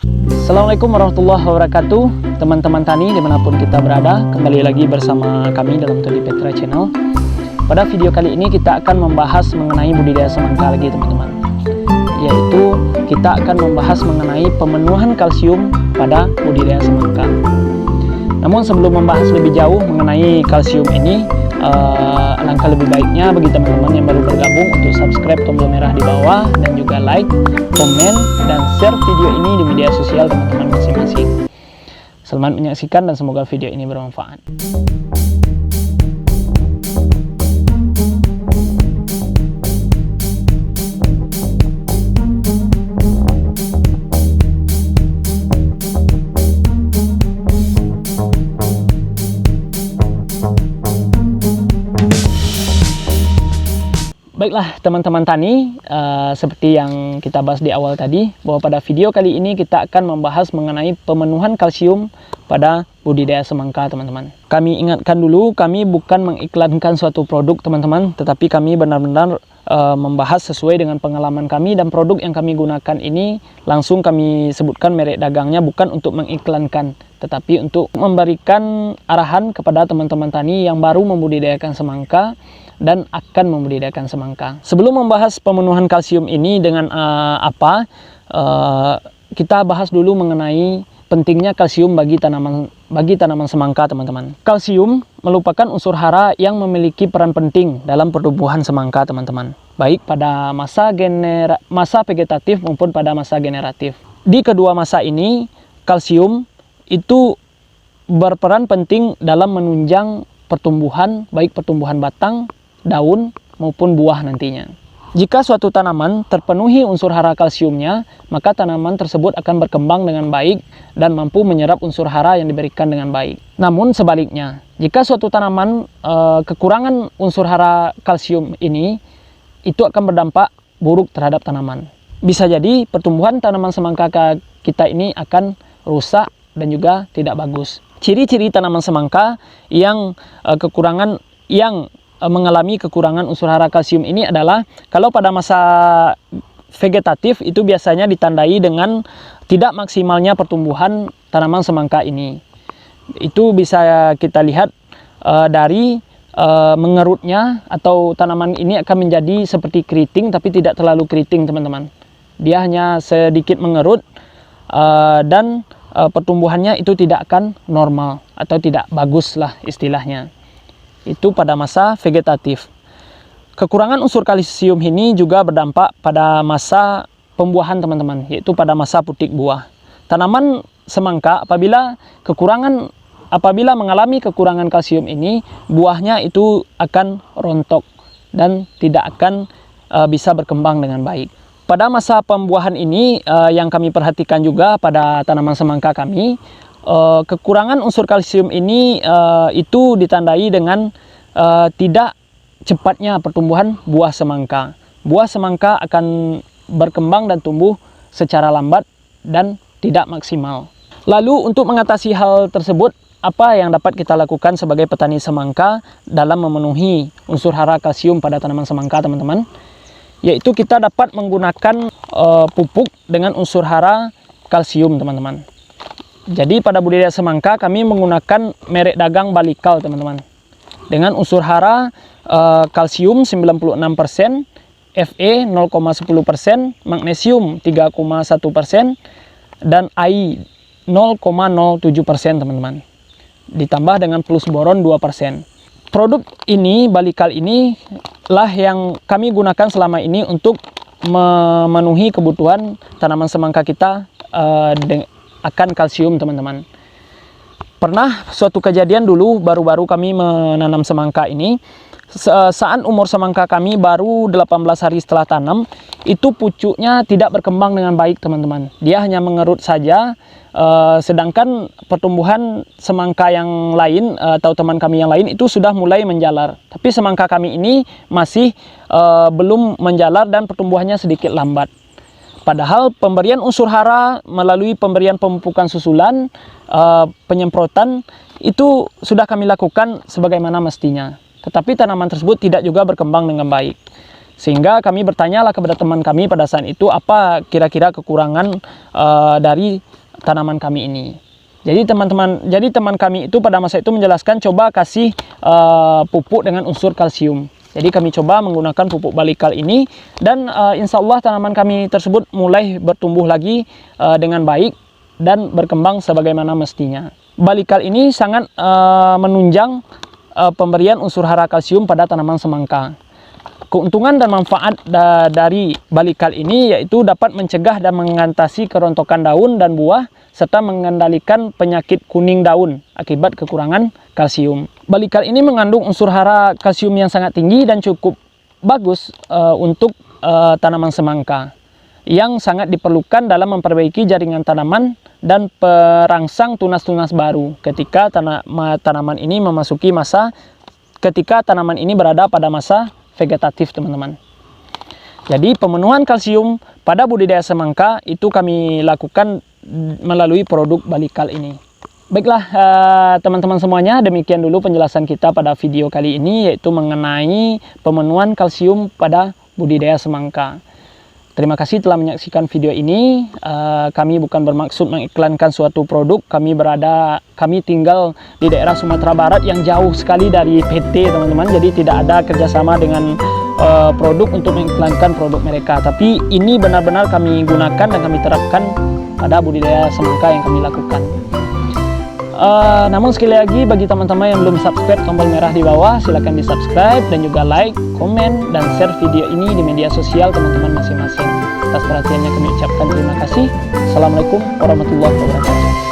Assalamualaikum warahmatullahi wabarakatuh, teman-teman tani dimanapun kita berada. Kembali lagi bersama kami dalam Todi Petra Channel. Pada video kali ini kita akan membahas mengenai budidaya semangka lagi teman-teman, yaitu kita akan membahas mengenai pemenuhan kalsium pada budidaya semangka. Namun sebelum membahas lebih jauh mengenai kalsium ini, alangkah lebih baiknya bagi teman-teman yang baru bergabung untuk subscribe tombol merah di bawah dan juga like, komen, dan share video ini di media sosial teman-teman masing-masing. Selamat menyaksikan dan semoga video ini bermanfaat. Baiklah teman-teman tani, seperti yang kita bahas di awal tadi, bahwa pada video kali ini kita akan membahas mengenai pemenuhan kalsium pada budidaya semangka teman-teman. Kami ingatkan dulu, kami bukan mengiklankan suatu produk teman-teman, tetapi kami benar-benar membahas sesuai dengan pengalaman kami, dan produk yang kami gunakan ini langsung kami sebutkan merek dagangnya, bukan untuk mengiklankan, tetapi untuk memberikan arahan kepada teman-teman tani yang baru membudidayakan semangka dan akan membudidayakan semangka. Sebelum membahas pemenuhan kalsium ini dengan kita bahas dulu mengenai pentingnya kalsium bagi tanaman semangka teman-teman. Kalsium merupakan unsur hara yang memiliki peran penting dalam pertumbuhan semangka teman-teman, baik pada masa vegetatif maupun pada masa generatif. Di kedua masa ini, kalsium itu berperan penting dalam menunjang pertumbuhan, baik pertumbuhan batang, daun, maupun buah nantinya. Jika suatu tanaman terpenuhi unsur hara kalsiumnya, maka tanaman tersebut akan berkembang dengan baik dan mampu menyerap unsur hara yang diberikan dengan baik. Namun sebaliknya, jika suatu tanaman kekurangan unsur hara kalsium ini, itu akan berdampak buruk terhadap tanaman. Bisa jadi pertumbuhan tanaman semangka kita ini akan rusak dan juga tidak bagus. Ciri-ciri tanaman semangka yang mengalami kekurangan unsur hara kalsium ini adalah, kalau pada masa vegetatif itu biasanya ditandai dengan tidak maksimalnya pertumbuhan tanaman semangka ini. Itu bisa kita lihat dari mengerutnya, atau tanaman ini akan menjadi seperti keriting tapi tidak terlalu keriting teman-teman. Dia hanya sedikit mengerut dan pertumbuhannya itu tidak akan normal atau tidak bagus lah istilahnya. Itu pada masa vegetatif. Kekurangan unsur kalsium ini juga berdampak pada masa pembuahan teman-teman, yaitu pada masa putik buah. Tanaman semangka apabila mengalami kekurangan kalsium ini, buahnya itu akan rontok dan tidak akan bisa berkembang dengan baik. Pada masa pembuahan ini yang kami perhatikan juga pada tanaman semangka kami, kekurangan unsur kalsium ini itu ditandai dengan tidak cepatnya pertumbuhan buah semangka. Buah semangka akan berkembang dan tumbuh secara lambat dan tidak maksimal. Lalu untuk mengatasi hal tersebut, apa yang dapat kita lakukan sebagai petani semangka dalam memenuhi unsur hara kalsium pada tanaman semangka teman-teman? Yaitu kita dapat menggunakan pupuk dengan unsur hara kalsium teman-teman. Jadi pada budidaya semangka kami menggunakan merek dagang Balikal teman-teman, dengan unsur hara kalsium 96%, Fe 0,10%, magnesium 3,1%, dan Ai 0,07% teman-teman, ditambah dengan plus boron 2%. Produk ini, Balikal ini lah yang kami gunakan selama ini untuk memenuhi kebutuhan tanaman semangka kita akan kalsium teman-teman. Pernah suatu kejadian dulu baru-baru kami menanam semangka ini, saat umur semangka kami baru 18 hari setelah tanam, itu pucuknya tidak berkembang dengan baik teman-teman. Dia hanya mengerut saja, sedangkan pertumbuhan semangka yang lain atau teman kami yang lain itu sudah mulai menjalar. Tapi semangka kami ini masih belum menjalar dan pertumbuhannya sedikit lambat. Padahal pemberian unsur hara melalui pemberian pemupukan susulan, penyemprotan, itu sudah kami lakukan sebagaimana mestinya. Tetapi tanaman tersebut tidak juga berkembang dengan baik. Sehingga kami bertanyalah kepada teman kami pada saat itu, apa kira-kira kekurangan dari tanaman kami ini. Jadi teman kami itu pada masa itu menjelaskan coba kasih pupuk dengan unsur kalsium. Jadi kami coba menggunakan pupuk balikal ini dan insya Allah tanaman kami tersebut mulai bertumbuh lagi dengan baik dan berkembang sebagaimana mestinya. Balikal ini sangat menunjang pemberian unsur hara kalsium pada tanaman semangka. Keuntungan dan manfaat dari balikal ini yaitu dapat mencegah dan mengatasi kerontokan daun dan buah serta mengendalikan penyakit kuning daun akibat kekurangan kalsium. Balikal ini mengandung unsur hara kalsium yang sangat tinggi dan cukup bagus untuk tanaman semangka yang sangat diperlukan dalam memperbaiki jaringan tanaman dan perangsang tunas-tunas baru ketika tanaman ini memasuki masa tanaman ini berada pada masa vegetatif, teman-teman. Jadi pemenuhan kalsium pada budidaya semangka itu kami lakukan melalui produk balikal ini. Baiklah teman-teman semuanya, demikian dulu penjelasan kita pada video kali ini, yaitu mengenai pemenuhan kalsium pada budidaya semangka. Terima kasih telah menyaksikan video ini. Kami bukan bermaksud mengiklankan suatu produk. Kami tinggal di daerah Sumatera Barat yang jauh sekali dari PT, teman-teman. Jadi tidak ada kerjasama dengan produk untuk mengiklankan produk mereka. Tapi ini benar-benar kami gunakan dan kami terapkan pada budidaya semangka yang kami lakukan. Namun sekali lagi bagi teman-teman yang belum subscribe, tombol merah di bawah silahkan di subscribe dan juga like, komen, dan share video ini di media sosial teman-teman masing-masing. Atas perhatiannya kami ucapkan terima kasih. Assalamualaikum warahmatullahi wabarakatuh.